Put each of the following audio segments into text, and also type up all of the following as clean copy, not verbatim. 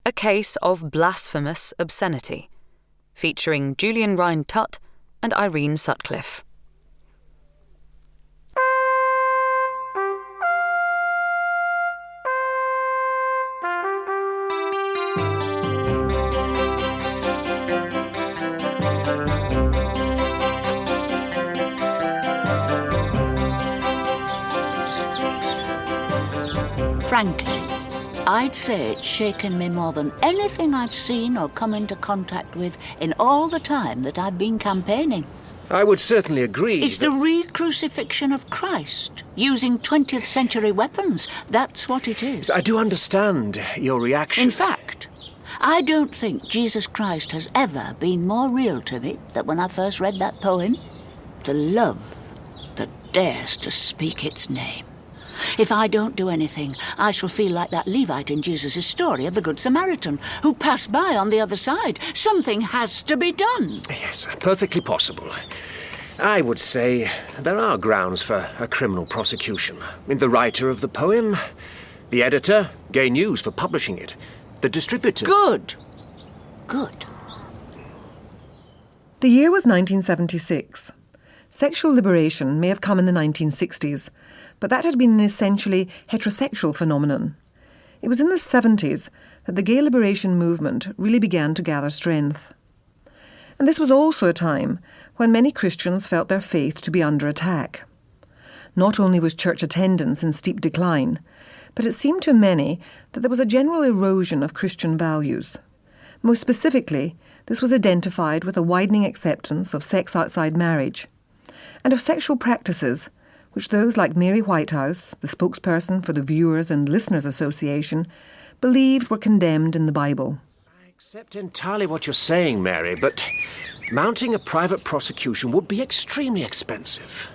A Case of Blasphemous Obscenity, featuring Julian Rhind-Tutt and Irene Sutcliffe. Frankly, I'd say it's shaken me more than anything I've seen or come into contact with in all the time that I've been campaigning. I would certainly agree. It's the re-crucifixion of Christ, using 20th century weapons. That's what it is. I do understand your reaction. In fact, I don't think Jesus Christ has ever been more real to me than when I first read that poem. The love that dares to speak its name. If I don't do anything, I shall feel like that Levite in Jesus' story of the Good Samaritan, who passed by on the other side. Something has to be done. Yes, perfectly possible. I would say there are grounds for a criminal prosecution. The writer of the poem, the editor, Gay News for publishing it, the distributors... Good. Good. The year was 1976. Sexual liberation may have come in the 1960s, but that had been an essentially heterosexual phenomenon. It was in the 70s that the gay liberation movement really began to gather strength. And this was also a time when many Christians felt their faith to be under attack. Not only was church attendance in steep decline, but it seemed to many that there was a general erosion of Christian values. Most specifically, this was identified with a widening acceptance of sex outside marriage, and of sexual practices which those like Mary Whitehouse, the spokesperson for the Viewers and Listeners Association, believed were condemned in the Bible. I accept entirely what you're saying, Mary, but mounting a private prosecution would be extremely expensive.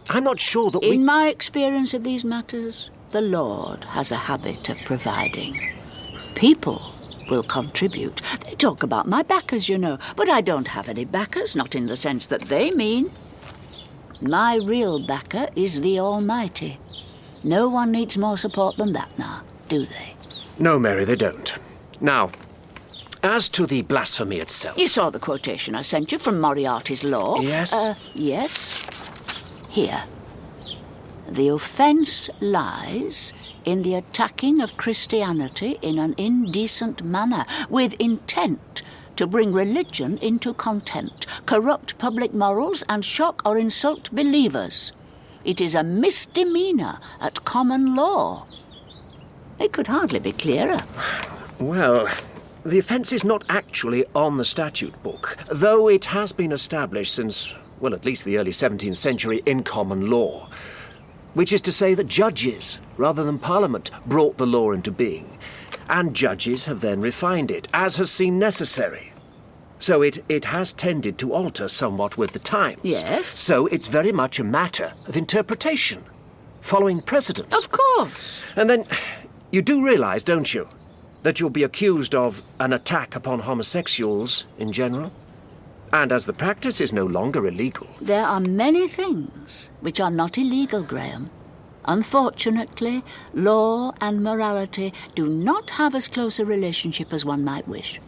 I'm not sure that In my experience of these matters, the Lord has a habit of providing. People will contribute. They talk about my backers, you know, but I don't have any backers, not in the sense that they mean. My real backer is the Almighty. No one needs more support than that now, do they? No, Mary, they don't. Now, as to the blasphemy itself... You saw the quotation I sent you from Moriarty's law? Yes. Yes. Here. The offence lies in the attacking of Christianity in an indecent manner, with intent to bring religion into contempt, corrupt public morals, and shock or insult believers. It is a misdemeanour at common law. It could hardly be clearer. Well, the offence is not actually on the statute book, though it has been established since, well, at least the early 17th century in common law, which is to say that judges, rather than Parliament, brought the law into being, and judges have then refined it, as has seemed necessary. So it has tended to alter somewhat with the times. Yes. So it's very much a matter of interpretation, following precedents. Of course. And then, you do realise, don't you, that you'll be accused of an attack upon homosexuals in general? And as the practice is no longer illegal... There are many things which are not illegal, Graham. Unfortunately, law and morality do not have as close a relationship as one might wish.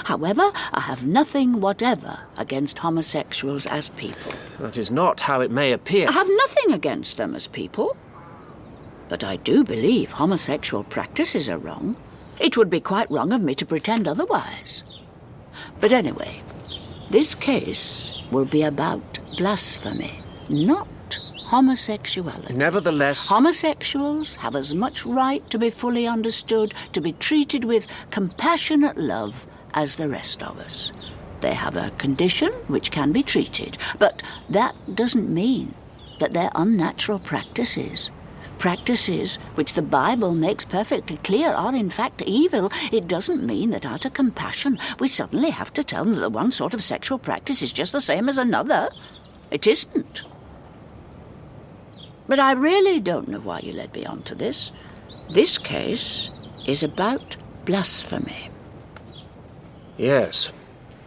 However, I have nothing whatever against homosexuals as people. That is not how it may appear. I have nothing against them as people. But I do believe homosexual practices are wrong. It would be quite wrong of me to pretend otherwise. But anyway, this case will be about blasphemy, not homosexuality. Nevertheless... Homosexuals have as much right to be fully understood, to be treated with compassionate love as the rest of us. They have a condition which can be treated, but that doesn't mean that they're unnatural practices. Practices which the Bible makes perfectly clear are in fact evil. It doesn't mean that out of compassion we suddenly have to tell them that one sort of sexual practice is just the same as another. It isn't. But I really don't know why you led me on to this. This case is about blasphemy. Yes.